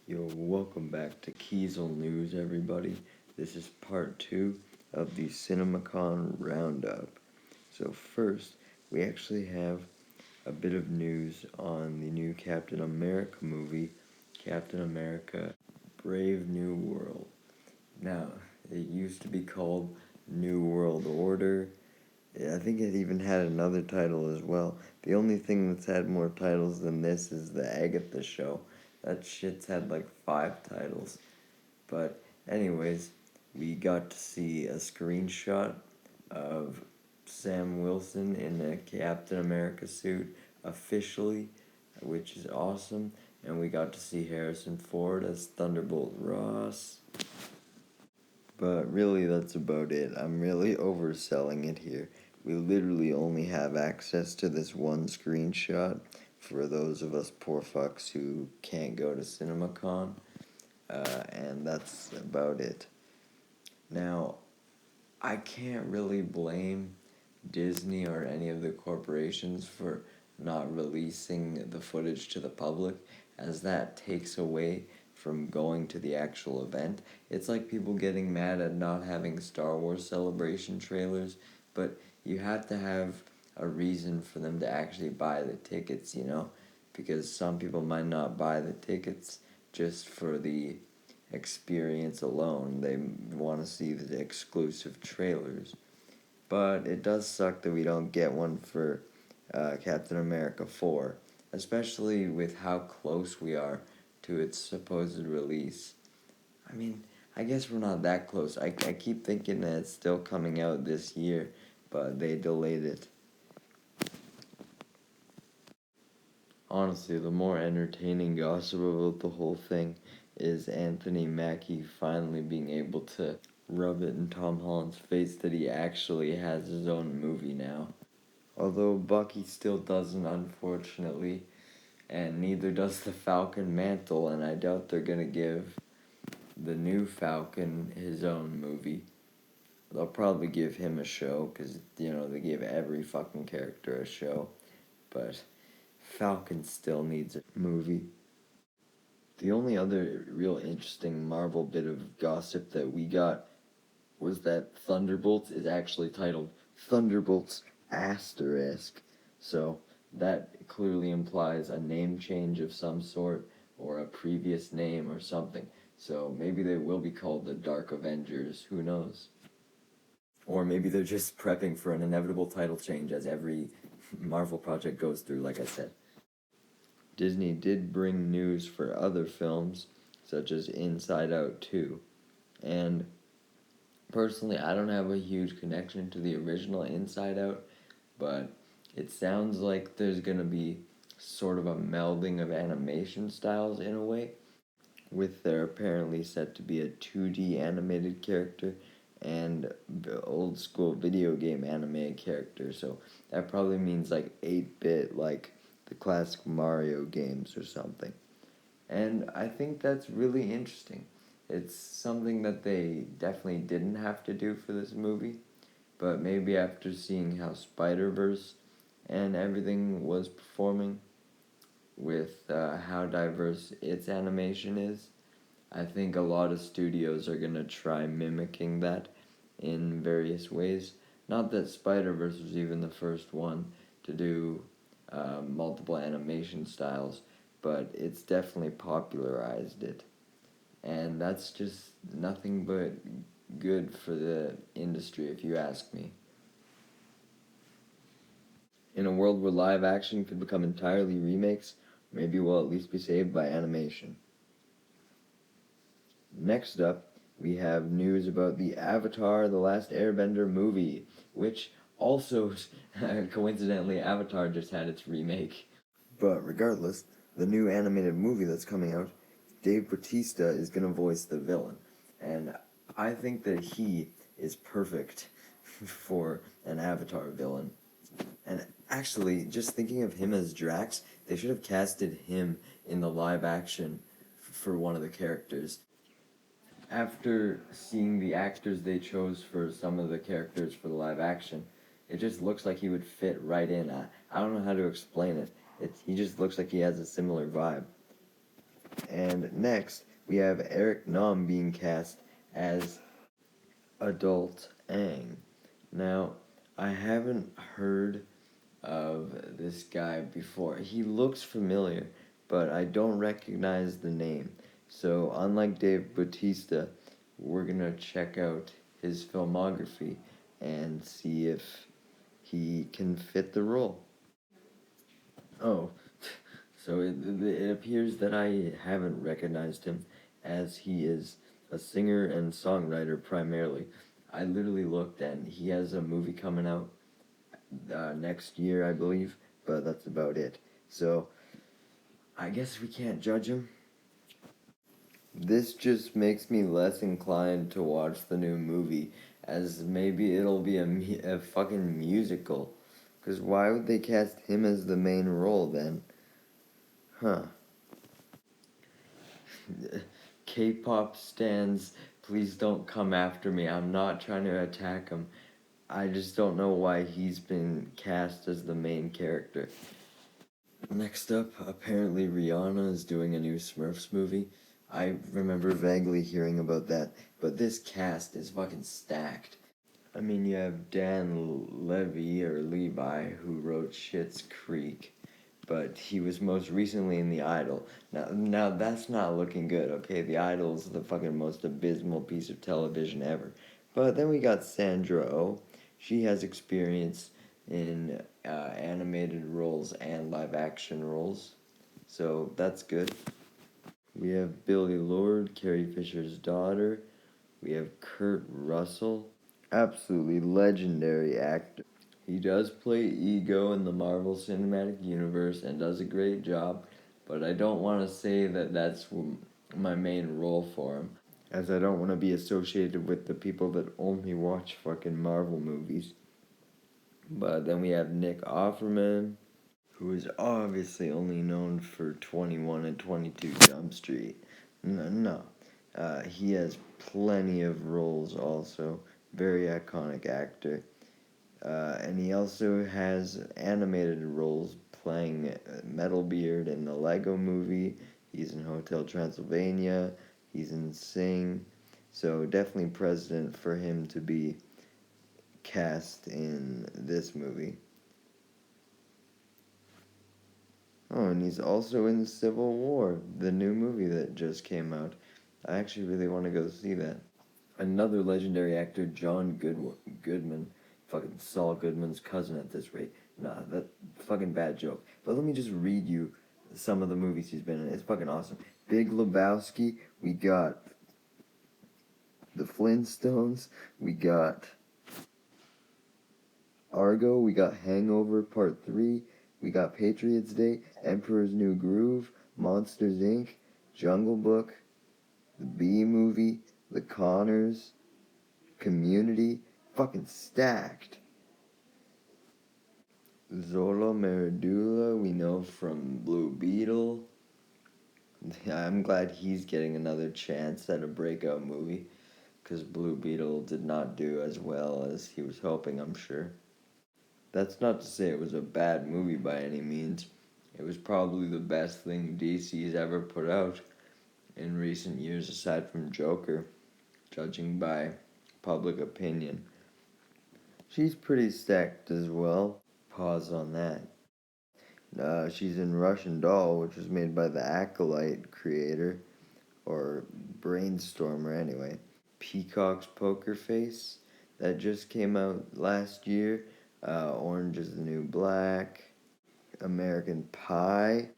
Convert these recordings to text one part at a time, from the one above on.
Yo, welcome back to Kiesel News, everybody. This is part 2 of the Cinemacon Roundup. So first, we actually have a bit of news on the new Captain America movie, Captain America Brave New World. Now, it used to be called New World Order. I think it even had another title as well. The only thing that's had more titles than this is the Agatha show. That shit's had like 5 titles. But anyways, we got to see a screenshot of Sam Wilson in a Captain America suit officially, which is awesome. And we got to see Harrison Ford as Thunderbolt Ross. But really, that's about it. I'm really overselling it here. We literally only have access to this one screenshot for those of us poor fucks who can't go to CinemaCon, and that's about it. Now, I can't really blame Disney or any of the corporations for not releasing the footage to the public, as that takes away from going to the actual event. It's like people getting mad at not having Star Wars Celebration trailers, but you have to have a reason for them to actually buy the tickets, because some people might not buy the tickets just for the experience alone. They want to see the exclusive trailers. But it does suck that we don't get one for Captain America 4, especially with how close we are to its supposed release. I mean, I guess we're not that close. I keep thinking that it's still coming out this year, but they delayed it. Honestly, the more entertaining gossip about the whole thing is Anthony Mackie finally being able to rub it in Tom Holland's face that he actually has his own movie now. Although Bucky still doesn't, unfortunately, and neither does the Falcon Mantle, and I doubt they're gonna give the new Falcon his own movie. They'll probably give him a show, because, they give every fucking character a show, but Falcon still needs a movie. The only other real interesting Marvel bit of gossip that we got was that Thunderbolts is actually titled Thunderbolts Asterisk. So that clearly implies a name change of some sort or a previous name or something. So maybe they will be called the Dark Avengers, who knows? Or maybe they're just prepping for an inevitable title change as every Marvel project goes through, like I said. Disney did bring news for other films, such as Inside Out 2, and personally, I don't have a huge connection to the original Inside Out, but it sounds like there's going to be sort of a melding of animation styles in a way, with there apparently set to be a 2D animated character and old school video game animated character, so that probably means like 8-bit, like the classic Mario games or something. And I think that's really interesting. It's something that they definitely didn't have to do for this movie, but maybe after seeing how Spider-Verse and everything was performing with how diverse its animation is, I think a lot of studios are going to try mimicking that in various ways. Not that Spider-Verse was even the first one to do multiple animation styles, but it's definitely popularized it. And that's just nothing but good for the industry, if you ask me. In a world where live action could become entirely remakes, maybe we'll at least be saved by animation. Next up, we have news about the Avatar The Last Airbender movie, which also, coincidentally, Avatar just had its remake. But regardless, the new animated movie that's coming out, Dave Bautista is going to voice the villain. And I think that he is perfect for an Avatar villain. And actually, just thinking of him as Drax, they should have casted him in the live action for one of the characters. After seeing the actors they chose for some of the characters for the live action, it just looks like he would fit right in. I don't know how to explain it. He just looks like he has a similar vibe. And next, we have Eric Nam being cast as Adult Aang. Now, I haven't heard of this guy before. He looks familiar, but I don't recognize the name. So, unlike Dave Bautista, we're gonna check out his filmography and see if he can fit the role. Oh, so it appears that I haven't recognized him, as he is a singer and songwriter primarily. I literally looked, and he has a movie coming out next year, I believe, but that's about it. So I guess we can't judge him. This just makes me less inclined to watch the new movie, as maybe it'll be a fucking musical. Because why would they cast him as the main role then? Huh. K-pop stans, please don't come after me. I'm not trying to attack him. I just don't know why he's been cast as the main character. Next up, apparently Rihanna is doing a new Smurfs movie. I remember vaguely hearing about that, but this cast is fucking stacked. I mean, you have Dan Levy, or Levi, who wrote Schitt's Creek, but he was most recently in The Idol. Now that's not looking good, okay? The Idol is the fucking most abysmal piece of television ever. But then we got Sandra Oh. She has experience in animated roles and live action roles, so that's good. We have Billy Lord, Carrie Fisher's daughter. We have Kurt Russell, absolutely legendary actor. He does play Ego in the Marvel Cinematic Universe and does a great job, but I don't want to say that that's my main role for him, as I don't want to be associated with the people that only watch fucking Marvel movies. But then we have Nick Offerman, who is obviously only known for 21 and 22 Jump Street. No. He has plenty of roles also. Very iconic actor. And he also has animated roles playing Metalbeard in the Lego movie. He's in Hotel Transylvania. He's in Sing. So definitely precedent for him to be cast in this movie. Oh, and he's also in Civil War, the new movie that just came out. I actually really want to go see that. Another legendary actor, Goodman, fucking Saul Goodman's cousin at this rate. Nah, that fucking bad joke. But let me just read you some of the movies he's been in. It's fucking awesome. Big Lebowski, we got The Flintstones, we got Argo, we got Hangover Part 3, we got Patriots Day, Emperor's New Groove, Monsters Inc., Jungle Book, The Bee Movie, The Conners, Community, fucking stacked. Zola Meridula, we know from Blue Beetle. I'm glad he's getting another chance at a breakout movie, because Blue Beetle did not do as well as he was hoping, I'm sure. That's not to say it was a bad movie by any means. It was probably the best thing DC's ever put out in recent years, aside from Joker, judging by public opinion. She's pretty stacked as well. Pause on that. She's in Russian Doll, which was made by the Acolyte creator, or Brainstormer anyway. Peacock's Poker Face, that just came out last year. Orange is the New Black. American Pie.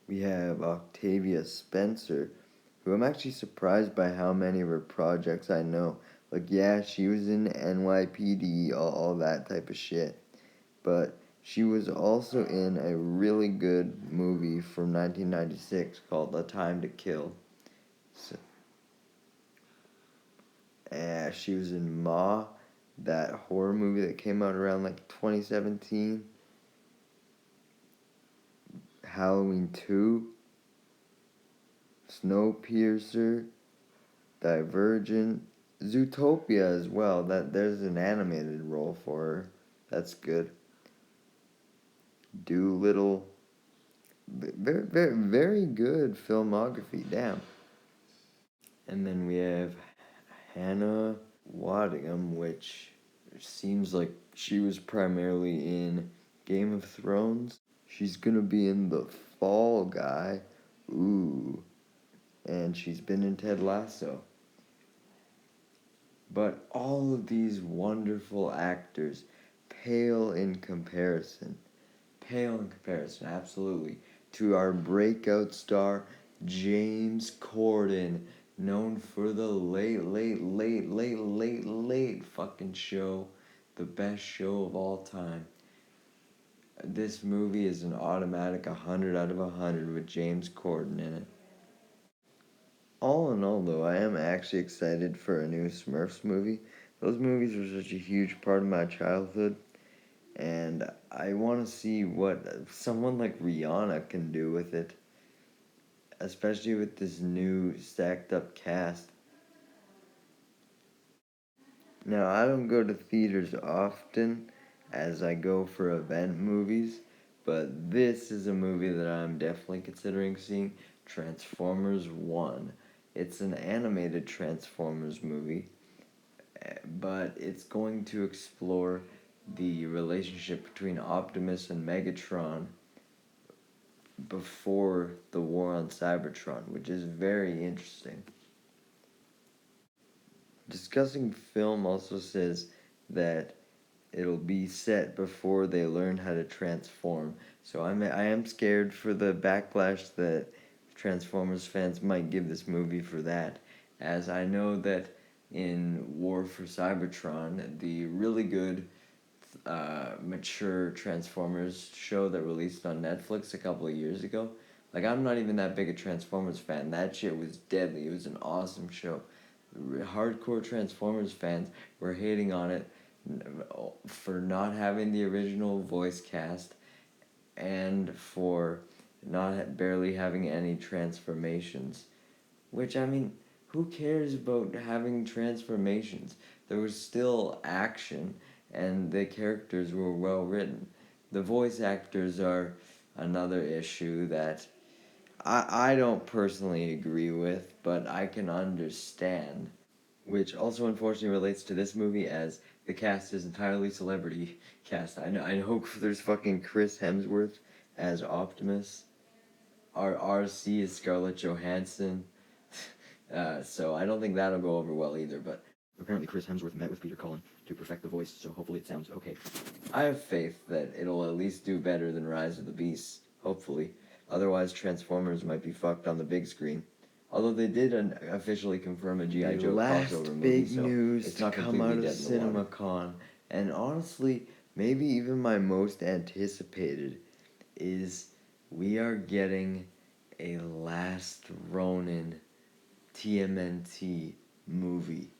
We have Octavia Spencer, who I'm actually surprised by how many of her projects I know. Like, yeah, she was in NYPD, all that type of shit. But she was also in a really good movie from 1996 called A Time to Kill. So, she was in Ma, that horror movie that came out around like 2017. Halloween 2. Snowpiercer. Divergent. Zootopia as well. There's an animated role for her. That's good. Doolittle. Very, very, very good filmography, damn. And then we have Hannah Waddingham, which seems like she was primarily in Game of Thrones. She's gonna be in The Fall Guy. Ooh. And she's been in Ted Lasso. But all of these wonderful actors pale in comparison. Pale in comparison, absolutely, to our breakout star, James Corden, known for the late fucking show, the best show of all time. This movie is an automatic 100 out of 100 with James Corden in it. All in all, though, I am actually excited for a new Smurfs movie. Those movies were such a huge part of my childhood, and I want to see what someone like Rihanna can do with it, especially with this new stacked up cast. Now, I don't go to theaters often as I go for event movies, but this is a movie that I'm definitely considering seeing, Transformers 1. It's an animated Transformers movie, but it's going to explore the relationship between Optimus and Megatron before the war on Cybertron, which is very interesting. Discussing Film also says that it'll be set before they learn how to transform. So I am scared for the backlash that Transformers fans might give this movie for that, as I know that in War for Cybertron, the really good mature Transformers show that released on Netflix a couple of years ago. Like, I'm not even that big a Transformers fan. That shit was deadly. It was an awesome show. Hardcore Transformers fans were hating on it for not having the original voice cast and for not barely having any transformations. Which, I mean, who cares about having transformations? There was still action, and the characters were well written. The voice actors are another issue that I don't personally agree with, but I can understand. Which also unfortunately relates to this movie, as the cast is entirely celebrity cast. I know there's fucking Chris Hemsworth as Optimus. Our RC is Scarlett Johansson. So I don't think that'll go over well either, but apparently Chris Hemsworth met with Peter Cullen to perfect the voice, so hopefully it sounds okay. I have faith that it'll at least do better than Rise of the Beasts, hopefully. Otherwise, Transformers might be fucked on the big screen. Although they did officially confirm a G.I. Joe crossover movie, big so news it's not to come out of Cinemacon, and honestly, maybe even my most anticipated, is we are getting a Last Ronin TMNT movie.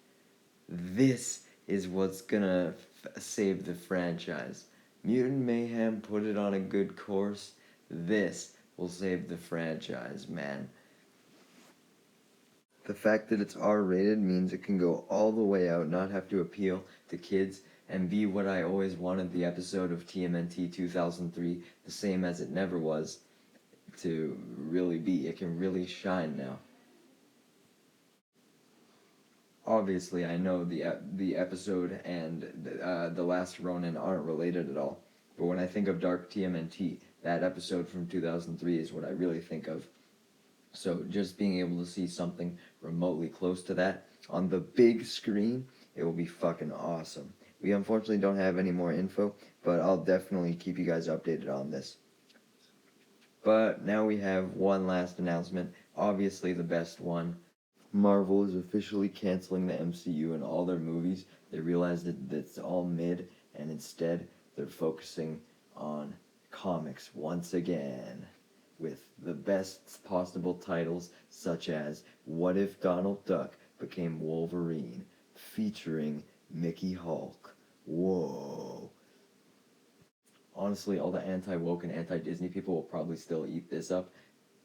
This is what's gonna save the franchise. Mutant Mayhem put it on a good course. This will save the franchise, man. The fact that it's R-rated means it can go all the way out, not have to appeal to kids, and be what I always wanted the episode of TMNT 2003, the same as it never was, to really be. It can really shine now. Obviously, I know the episode and the Last Ronin aren't related at all, but when I think of Dark TMNT, that episode from 2003 is what I really think of. So just being able to see something remotely close to that on the big screen, it will be fucking awesome. We unfortunately don't have any more info, but I'll definitely keep you guys updated on this. But now we have one last announcement, obviously the best one. Marvel is officially canceling the MCU and all their movies. They realized that it's all mid, and instead they're focusing on comics once again, with the best possible titles such as What If Donald Duck Became Wolverine, featuring Mickey Hulk. Whoa. Honestly, all the anti-woke and anti-Disney people will probably still eat this up,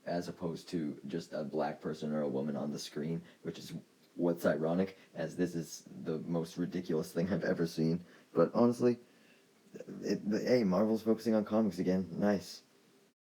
as opposed to just a black person or a woman on the screen, which is what's ironic, as this is the most ridiculous thing I've ever seen. But honestly, hey, Marvel's focusing on comics again. Nice.